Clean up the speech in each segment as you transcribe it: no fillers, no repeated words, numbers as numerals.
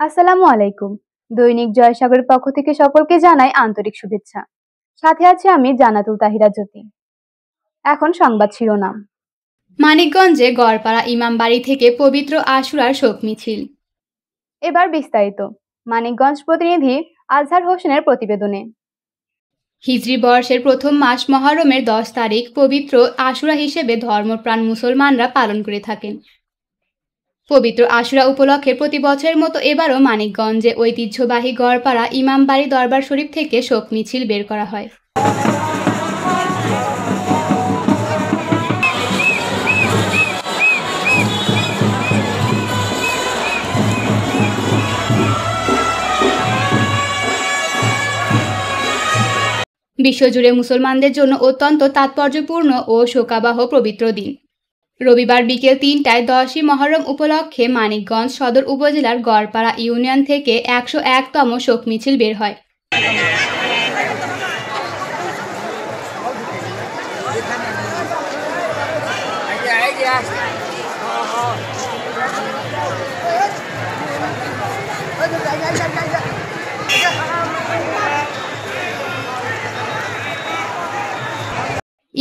আসসালামু আলাইকুম। দৈনিক জয়সাগরের পক্ষ থেকে সকলকে জানাই আন্তরিক শুভেচ্ছা। সাথে আছে আমি জান্নাতুল তাহিরা জ্যোতি। এখন সংবাদ শিরোনাম। মানিকগঞ্জে গড়পাড়া ইমামবাড়ি থেকে পবিত্র আশুরার শোক মিছিল। এবার বিস্তারিত। মানিকগঞ্জ প্রতিনিধি আজহার হোসেনের প্রতিবেদনে। হিজরি বর্ষের প্রথম মাস মহরমের 10 তারিখ পবিত্র আশুরা হিসেবে ধর্মপ্রাণ মুসলমানরা পালন করে থাকেন। পবিত্র আশুরা উপলক্ষে প্রতি বছরের মতো এবারও মানিকগঞ্জে ঐতিহ্যবাহী গড়পাড়া ইমামবাড়ি দরবার শরীফ থেকে শোক মিছিল বের করা হয়। বিশ্বজুড়ে মুসলমানদের জন্য অত্যন্ত তাৎপর্যপূর্ণ ও শোকাবহ পবিত্র দিন। রবিবার বিকেল 3টায় 10ই মহরম উপলক্ষে মানিকগঞ্জ সদর উপজেলার গড়পাড়া ইউনিয়ন থেকে 101তম শোক মিছিল বের হয়।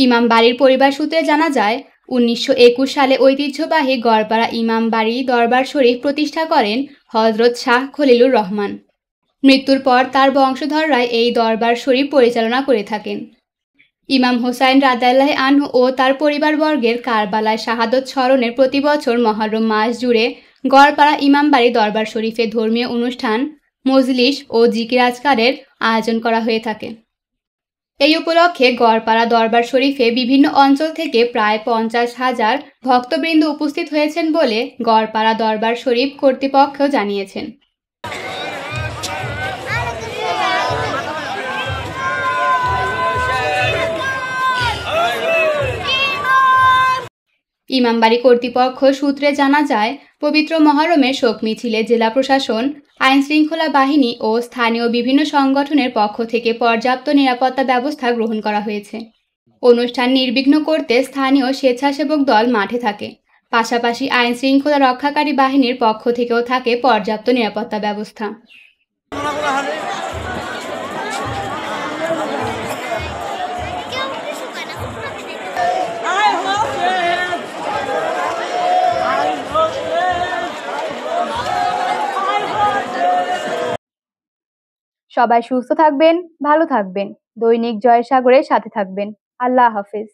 ইমামবাড়ির পরিবার সূত্রে জানা যায়, 1921 সালে ঐতিহ্যবাহী গড়পাড়া ইমামবাড়ি দরবার শরীফ প্রতিষ্ঠা করেন হযরত শাহ খলিলুর রহমান। মৃত্যুর পর তার বংশধররাই এই দরবার শরীফ পরিচালনা করে থাকেন। ইমাম হোসাইন রাদিয়াল্লাহু আনহু ও তার পরিবারবর্গের কারবালায় শাহাদত স্মরণে প্রতি বছর মহরম মাস জুড়ে গড়পাড়া ইমামবাড়ি দরবার শরীফে ধর্মীয় অনুষ্ঠান, মজলিস ও জিকির আজকারের আয়োজন করা হয়ে থাকে। এই উপলক্ষে গড়পাড়া দরবার শরীফে বিভিন্ন অঞ্চল থেকে প্রায় 50,000 ভক্তবৃন্দ উপস্থিত হয়েছেন বলে গড়পাড়া দরবার শরীফ কর্তৃপক্ষ জানিয়েছেন। ইমামবাড়ি কর্তৃপক্ষ সূত্রে জানা যায়, পবিত্র মহরমের শোক মিছিলে জেলা প্রশাসন, আইনশৃঙ্খলা বাহিনী ও স্থানীয় বিভিন্ন সংগঠনের পক্ষ থেকে পর্যাপ্ত নিরাপত্তা ব্যবস্থা গ্রহণ করা হয়েছে। অনুষ্ঠান নির্বিঘ্ন করতে স্থানীয় স্বেচ্ছাসেবক দল মাঠে থাকে। পাশাপাশি আইনশৃঙ্খলা রক্ষাকারী বাহিনীর পক্ষ থেকেও থাকে পর্যাপ্ত নিরাপত্তা ব্যবস্থা। সবাই সুস্থ থাকবেন, ভালো থাকবেন। দৈনিক জয়সাগরের সাথে থাকবেন। আল্লাহ হাফেজ।